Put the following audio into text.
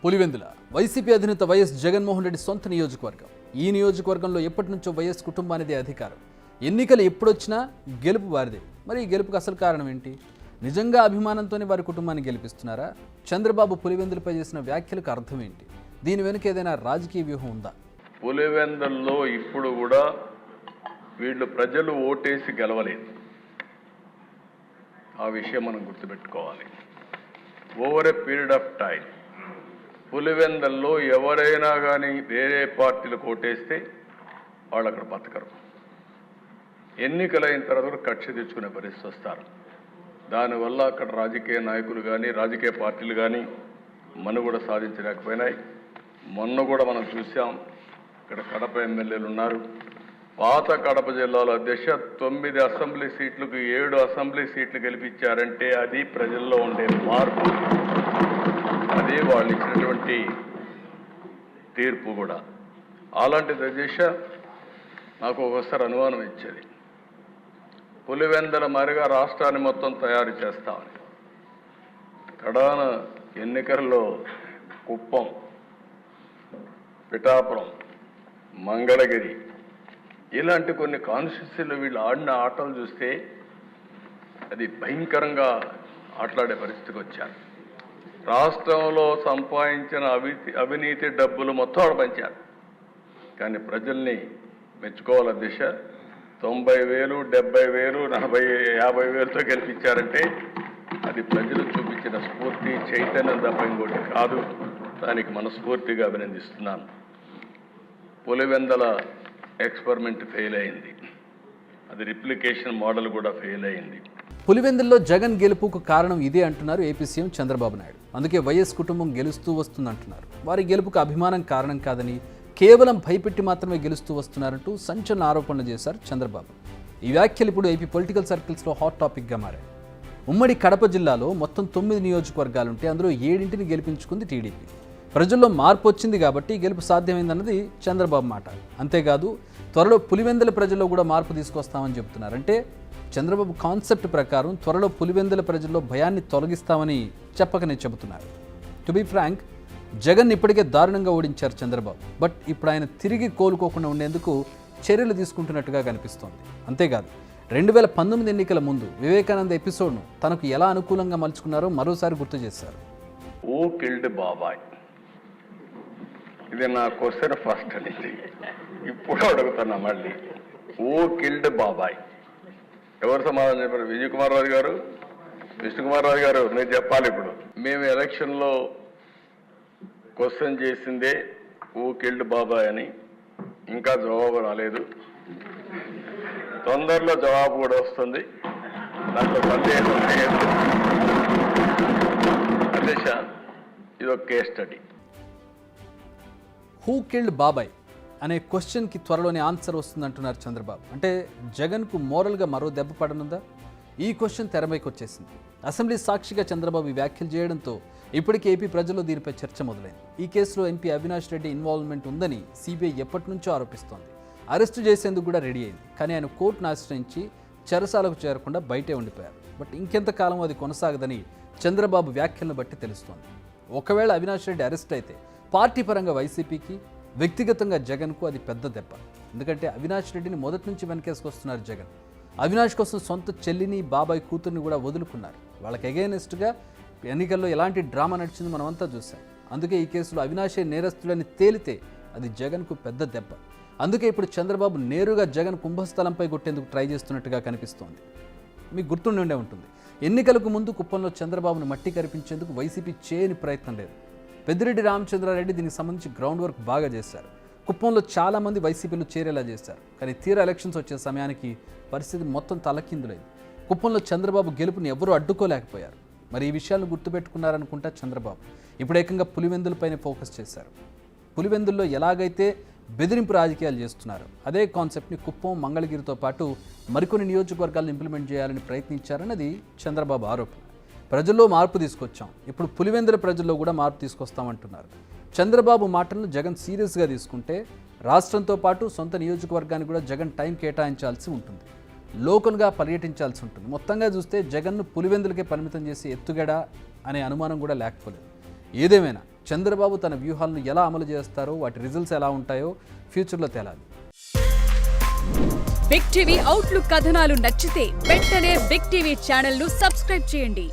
Pulivendula YCP అధినేత YS Jaganmohan Reddy సొంత నియోజకవర్గం. ఈ నియోజకవర్గంలో ఎప్పటి నుంచో వైఎస్ కుటుంబానిదే అధికారం. ఎన్నికలు ఎప్పుడొచ్చినా గెలుపు వారిదే. మరి ఈ గెలుపుకు అసలు కారణం ఏంటి? నిజంగా అభిమానంతోనే వారి కుటుంబాన్ని గెలిపిస్తున్నారా? చంద్రబాబు పులివెందులపై చేసిన వ్యాఖ్యలకు అర్థం ఏంటి? దీని వెనుక ఏదైనా రాజకీయ వ్యూహం ఉందా? పులివెందుల్లో ఇప్పుడు కూడా వీళ్ళు ప్రజలు ఓటేసి గెలవలేదు. ఆ విషయం మనం గుర్తుపెట్టుకోవాలి. Over a period of time పులివెందుల్లో ఎవరైనా కానీ వేరే పార్టీలకు ఓటేస్తే వాళ్ళు అక్కడ బతకరు. ఎన్నికలైన తర్వాత కక్ష తెచ్చుకునే పరిస్థితి వస్తారు. దానివల్ల అక్కడ రాజకీయ నాయకులు కానీ రాజకీయ పార్టీలు కానీ మనుగడ సాధించలేకపోయినాయి. మొన్న కూడా మనం చూసాం, ఇక్కడ కడప ఎమ్మెల్యేలు ఉన్నారు. పాత కడప జిల్లాలో అధ్యక్ష 9 అసెంబ్లీ సీట్లకు 7 అసెంబ్లీ సీట్లు గెలిపించారంటే అది ప్రజల్లో ఉండే మార్పు, అదే వాళ్ళు ఇచ్చినటువంటి తీర్పు కూడా. అలాంటిది అధ్యక్ష నాకు ఒకసారి అనుమానం ఇచ్చేది, పులివెందుల మరిగా రాష్ట్రాన్ని మొత్తం తయారు చేస్తామని. కడాన ఎన్నికల్లో కుప్పం, పిఠాపురం, మంగళగిరి ఇలాంటి కొన్ని కాన్స్టిట్యూన్సీలు వీళ్ళు ఆడిన ఆటలు చూస్తే అది భయంకరంగా ఆటలాడే పరిస్థితికి వచ్చారు. రాష్ట్రంలో సంపాదించిన అవినీతి డబ్బులు మొత్తం ఆడ పంచారు. కానీ ప్రజల్ని మెచ్చుకోవాలి అధ్యక్ష. 90,000, 70,000, 40,000, 50,000తో గెలిపించారంటే అది ప్రజలు చూపించిన స్ఫూర్తి, చైతన్యం తప్ప ఇంకోటి కాదు. దానికి మనస్ఫూర్తిగా అభినందిస్తున్నాను. పులివెందుల ఎక్స్పెరిమెంట్ ఫెయిల్ అయింది, అది రిప్లికేషన్ మోడల్ కూడా ఫెయిల్ అయింది. పులివెందుల్లో జగన్ గెలుపుకు కారణం ఇదే అంటున్నారు ఏపీ సీఎం చంద్రబాబు నాయుడు. అందుకే వైఎస్ కుటుంబం గెలుస్తూ వస్తుందంటున్నారు. వారి గెలుపుకు అభిమానం కారణం కాదని, కేవలం భయపెట్టి మాత్రమే గెలుస్తూ వస్తున్నారంటూ సంచలన ఆరోపణలు చేశారు చంద్రబాబు. ఈ వ్యాఖ్యలు ఇప్పుడు ఏపీ పొలిటికల్ సర్కిల్స్లో హాట్ టాపిక్గా మారాయి. ఉమ్మడి కడప జిల్లాలో మొత్తం 9 నియోజకవర్గాలుంటే అందులో 7ంటిని గెలిపించుకుంది టీడీపీ. ప్రజల్లో మార్పు వచ్చింది కాబట్టి గెలుపు సాధ్యమైందన్నది చంద్రబాబు మాట. అంతేకాదు, త్వరలో పులివెందుల ప్రజల్లో కూడా మార్పు తీసుకొస్తామని చెబుతున్నారు. అంటే చంద్రబాబు కాన్సెప్ట్ ప్రకారం త్వరలో పులివెందుల ప్రజల్లో భయాన్ని తొలగిస్తామని చెప్పకనే చెబుతున్నారు. టు బీ ఫ్రాంక్, జగన్ ఇప్పటికే దారుణంగా ఓడించారు చంద్రబాబు. బట్ ఇప్పుడు ఆయన తిరిగి కోలుకోకుండా ఉండేందుకు చర్యలు తీసుకుంటున్నట్టుగా కనిపిస్తోంది. అంతేకాదు, 2019 ఎన్నికల ముందు వివేకానంద ఎపిసోడ్ను తనకు ఎలా అనుకూలంగా మలుచుకున్నారో మరోసారి గుర్తు చేశారు. ఓ కిల్డ్ బాబాయ్, ఇది నా క్వశ్చన్ ఫస్ట్ అనేది. ఇప్పుడు అడుగుతున్నా మళ్ళీ, ఓ కిల్డ్ బాబాయ్ ఎవరు సమాధానం చెప్పారు? విజయ్ కుమార్ రాజు గారు, విష్ణుకుమార్ రాజు గారు, మీరు చెప్పాలి. ఇప్పుడు మేము ఎలక్షన్లో క్వశ్చన్ చేసిందే ఓ కిల్డ్ బాబాయ్ అని. ఇంకా జవాబు రాలేదు, తొందరలో జవాబు కూడా వస్తుంది, దాంట్లో సందేహం లేదు. అధ్యక్ష, ఇది ఒక కేస్ స్టడీ. హూ కిల్డ్ బాబాయ్ అనే క్వశ్చన్కి త్వరలోనే ఆన్సర్ వస్తుందంటున్నారు చంద్రబాబు. అంటే జగన్కు మోరల్గా మరో దెబ్బ పడనుందా? ఈ క్వశ్చన్ తెరపైకి వచ్చేసింది. అసెంబ్లీ సాక్షిగా చంద్రబాబు ఈ వ్యాఖ్యలు చేయడంతో ఇప్పటికే ఏపీ ప్రజల్లో దీనిపై చర్చ మొదలైంది. ఈ కేసులో ఎంపీ అవినాష్ రెడ్డి ఇన్వాల్వ్మెంట్ ఉందని సిబిఐ ఎప్పటి నుంచో ఆరోపిస్తోంది. అరెస్టు చేసేందుకు కూడా రెడీ అయింది. కానీ ఆయన కోర్టును ఆశ్రయించి చెరసాలకు చేరకుండా బయటే ఉండిపోయారు. బట్ ఇంకెంతకాలం అది కొనసాగదని చంద్రబాబు వ్యాఖ్యలను బట్టి తెలుస్తోంది. ఒకవేళ అవినాష్ రెడ్డి అరెస్ట్ అయితే పార్టీ పరంగా వైసీపీకి, వ్యక్తిగతంగా జగన్కు అది పెద్ద దెబ్బ. ఎందుకంటే అవినాష్ రెడ్డిని మొదటి నుంచి వెనకేసుకొస్తున్నారు జగన్. అవినాష్ కోసం సొంత చెల్లిని, బాబాయ్ కూతుర్ని కూడా వదులుకున్నారు. వాళ్ళకి అగైనెస్ట్గా ఎన్నికల్లో ఎలాంటి డ్రామా నడిచింది మనమంతా చూసాం. అందుకే ఈ కేసులో అవినాషే నేరస్తులని తేలితే అది జగన్కు పెద్ద దెబ్బ. అందుకే ఇప్పుడు చంద్రబాబు నేరుగా జగన్ కుంభస్థలంపై కొట్టేందుకు ట్రై చేస్తున్నట్టుగా కనిపిస్తోంది. మీకు గుర్తుండే ఉంటుంది, ఎన్నికలకు ముందు కుప్పంలో చంద్రబాబును మట్టి కరిపించేందుకు వైసీపీ చేయని ప్రయత్నం లేదు. పెద్దిరెడ్డి రామచంద్రారెడ్డి దీనికి సంబంధించి గ్రౌండ్ వర్క్ బాగా చేశారు. కుప్పంలో చాలామంది వైసీపీలో చేరేలా చేశారు. కానీ తీరా ఎలక్షన్స్ వచ్చే సమయానికి పరిస్థితి మొత్తం తలకిందులైంది. కుప్పంలో చంద్రబాబు గెలుపుని ఎవరూ అడ్డుకోలేకపోయారు. మరి ఈ విషయాలను గుర్తుపెట్టుకున్నారనుకుంటా చంద్రబాబు. ఇప్పుడు ఏకంగా పులివెందులపైనే ఫోకస్ చేశారు. పులివెందుల్లో ఎలాగైతే బెదిరింపు రాజకీయాలు చేస్తున్నారు, అదే కాన్సెప్ట్ని కుప్పం, మంగళగిరితో పాటు మరికొన్ని నియోజకవర్గాలను ఇంప్లిమెంట్ చేయాలని ప్రయత్నించారన్నది చంద్రబాబు ఆరోపణ. ప్రజల్లో మార్పు తీసుకొచ్చాం, ఇప్పుడు పులివెందుల ప్రజల్లో కూడా మార్పు తీసుకొస్తామంటున్నారు. చంద్రబాబు మాటలను జగన్ సీరియస్గా తీసుకుంటే రాష్ట్రంతో పాటు సొంత నియోజకవర్గానికి కూడా జగన్ టైం కేటాయించాల్సి ఉంటుంది. లోకల్గా పర్యటించాల్సి ఉంటుంది. మొత్తంగా చూస్తే జగన్ను పులివెందులకే పరిమితం చేసి ఎత్తుగడ అనే అనుమానం కూడా లేకపోలేదు. ఏదేమైనా చంద్రబాబు తన వ్యూహాలను ఎలా అమలు చేస్తారో, వాటి రిజల్ట్స్ ఎలా ఉంటాయో ఫ్యూచర్లో తేలాలి. బిగ్ టీవీ అవుట్లుక్ కథనాలు నచ్చితే వెంటనే బిగ్ టీవీ ఛానల్ ను సబ్స్క్రైబ్ చేయండి.